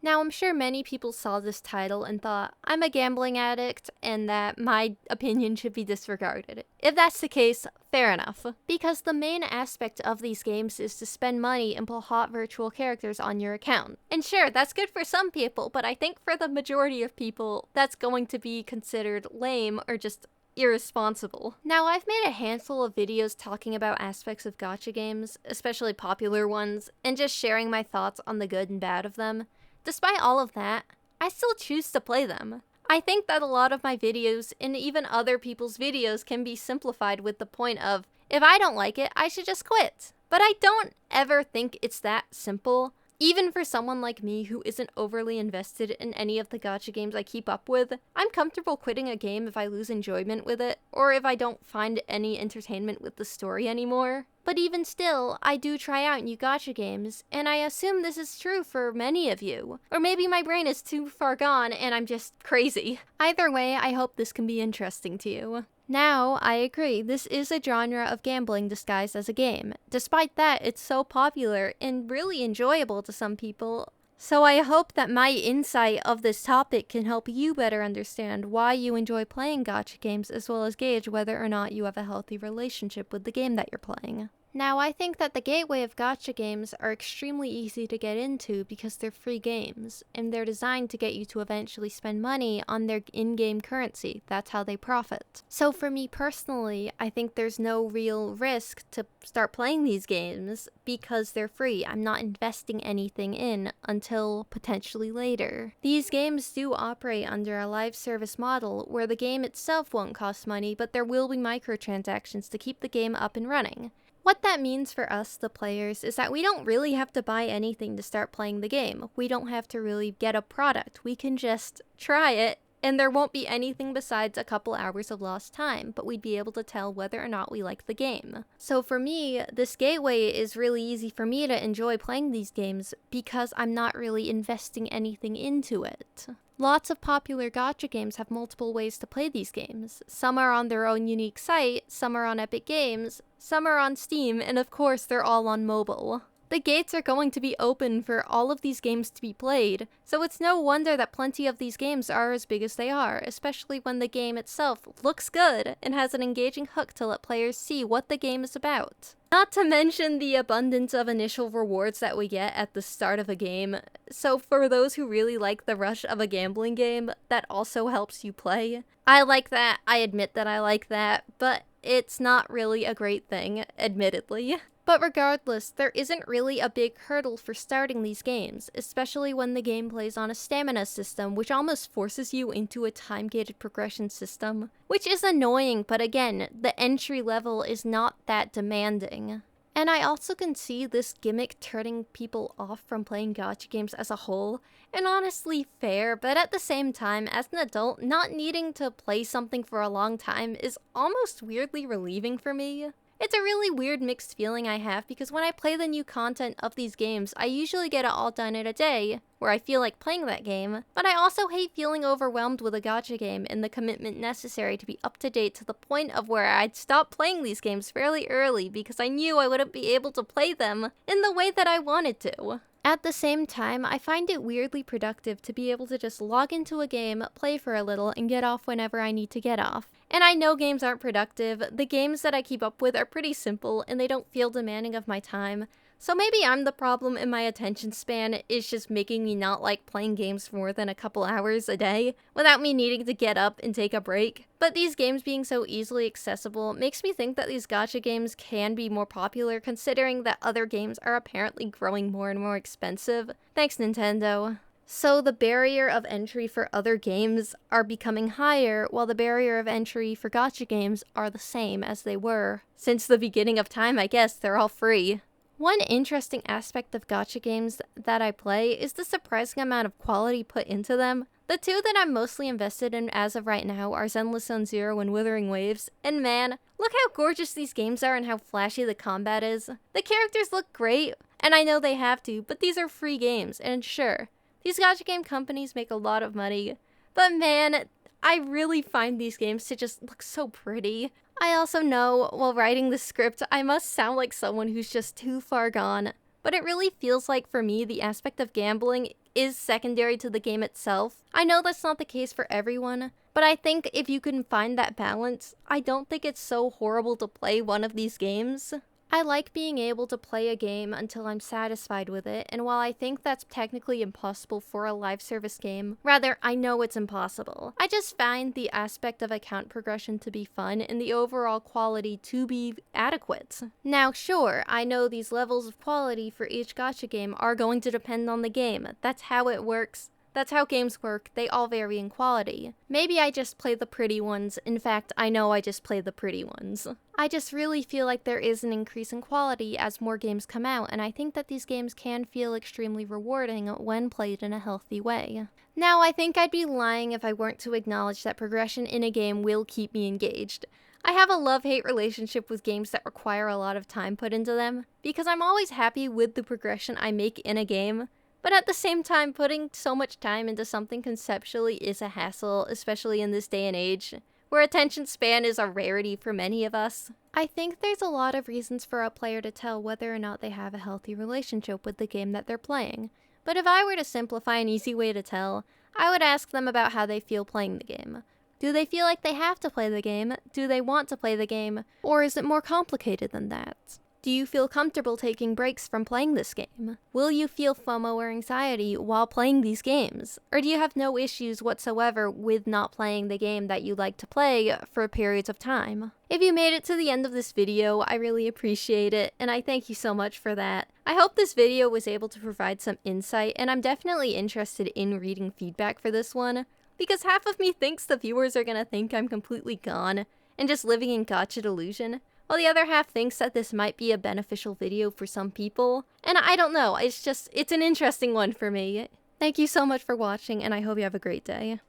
Now, I'm sure many people saw this title and thought, I'm a gambling addict and that my opinion should be disregarded. If that's the case, fair enough. Because the main aspect of these games is to spend money and pull hot virtual characters on your account. And sure, that's good for some people, but I think for the majority of people, that's going to be considered lame or just irresponsible. Now, I've made a handful of videos talking about aspects of gacha games, especially popular ones, and just sharing my thoughts on the good and bad of them. Despite all of that, I still choose to play them. I think that a lot of my videos, and even other people's videos, can be simplified with the point of, if I don't like it, I should just quit. But I don't ever think it's that simple. Even for someone like me who isn't overly invested in any of the gacha games I keep up with, I'm comfortable quitting a game if I lose enjoyment with it, or if I don't find any entertainment with the story anymore. But even still, I do try out new gacha games, and I assume this is true for many of you. Or maybe my brain is too far gone and I'm just crazy. Either way, I hope this can be interesting to you. Now, I agree, this is a genre of gambling disguised as a game. Despite that, it's so popular and really enjoyable to some people. So I hope that my insight of this topic can help you better understand why you enjoy playing gacha games, as well as gauge whether or not you have a healthy relationship with the game that you're playing. Now, I think that the gateway of gacha games are extremely easy to get into because they're free games, and they're designed to get you to eventually spend money on their in-game currency. That's how they profit. So for me personally, I think there's no real risk to start playing these games because they're free. I'm not investing anything in until potentially later. These games do operate under a live service model where the game itself won't cost money, but there will be microtransactions to keep the game up and running. What that means for us, the players, is that we don't really have to buy anything to start playing the game. We don't have to really get a product. We can just try it, and there won't be anything besides a couple hours of lost time, but we'd be able to tell whether or not we like the game. So for me, this gateway is really easy for me to enjoy playing these games because I'm not really investing anything into it. Lots of popular gacha games have multiple ways to play these games. Some are on their own unique site, some are on Epic Games, some are on Steam, and of course they're all on mobile. The gates are going to be open for all of these games to be played, so it's no wonder that plenty of these games are as big as they are, especially when the game itself looks good and has an engaging hook to let players see what the game is about. Not to mention the abundance of initial rewards that we get at the start of a game, so for those who really like the rush of a gambling game, that also helps you play. I like that, I admit that I like that, but it's not really a great thing, admittedly. But regardless, there isn't really a big hurdle for starting these games, especially when the game plays on a stamina system, which almost forces you into a time-gated progression system. Which is annoying, but again, the entry level is not that demanding. And I also can see this gimmick turning people off from playing gacha games as a whole, and honestly fair, but at the same time, as an adult, not needing to play something for a long time is almost weirdly relieving for me. It's a really weird mixed feeling I have because when I play the new content of these games, I usually get it all done in a day, where I feel like playing that game, but I also hate feeling overwhelmed with a gacha game and the commitment necessary to be up to date to the point of where I'd stop playing these games fairly early because I knew I wouldn't be able to play them in the way that I wanted to. At the same time, I find it weirdly productive to be able to just log into a game, play for a little, and get off whenever I need to get off. And I know games aren't productive, the games that I keep up with are pretty simple, and they don't feel demanding of my time. So maybe I'm the problem and my attention span is just making me not like playing games for more than a couple hours a day, without me needing to get up and take a break. But these games being so easily accessible makes me think that these gacha games can be more popular considering that other games are apparently growing more and more expensive. Thanks, Nintendo. So the barrier of entry for other games are becoming higher, while the barrier of entry for gacha games are the same as they were. Since the beginning of time, I guess, they're all free. One interesting aspect of gacha games that I play is the surprising amount of quality put into them. The two that I'm mostly invested in as of right now are Zenless Zone Zero and Wuthering Waves, and man, look how gorgeous these games are and how flashy the combat is. The characters look great, and I know they have to, but these are free games, and sure, these gacha game companies make a lot of money, but man, I really find these games to just look so pretty. I also know, while writing the script, I must sound like someone who's just too far gone, but it really feels like for me the aspect of gambling is secondary to the game itself. I know that's not the case for everyone, but I think if you can find that balance, I don't think it's so horrible to play one of these games. I like being able to play a game until I'm satisfied with it, and while I think that's technically impossible for a live service game, rather, I know it's impossible. I just find the aspect of account progression to be fun and the overall quality to be adequate. Now, sure, I know these levels of quality for each gacha game are going to depend on the game. That's how it works. That's how games work, they all vary in quality. Maybe I just play the pretty ones. In fact, I know I just play the pretty ones. I just really feel like there is an increase in quality as more games come out, and I think that these games can feel extremely rewarding when played in a healthy way. Now, I think I'd be lying if I weren't to acknowledge that progression in a game will keep me engaged. I have a love-hate relationship with games that require a lot of time put into them, because I'm always happy with the progression I make in a game. But at the same time, putting so much time into something conceptually is a hassle, especially in this day and age, where attention span is a rarity for many of us. I think there's a lot of reasons for a player to tell whether or not they have a healthy relationship with the game that they're playing. But if I were to simplify an easy way to tell, I would ask them about how they feel playing the game. Do they feel like they have to play the game? Do they want to play the game? Or is it more complicated than that? Do you feel comfortable taking breaks from playing this game? Will you feel FOMO or anxiety while playing these games? Or do you have no issues whatsoever with not playing the game that you like to play for periods of time? If you made it to the end of this video, I really appreciate it, and I thank you so much for that. I hope this video was able to provide some insight, and I'm definitely interested in reading feedback for this one, because half of me thinks the viewers are gonna think I'm completely gone and just living in gacha delusion, while the other half thinks that this might be a beneficial video for some people. And I don't know, it's an interesting one for me. Thank you so much for watching, and I hope you have a great day.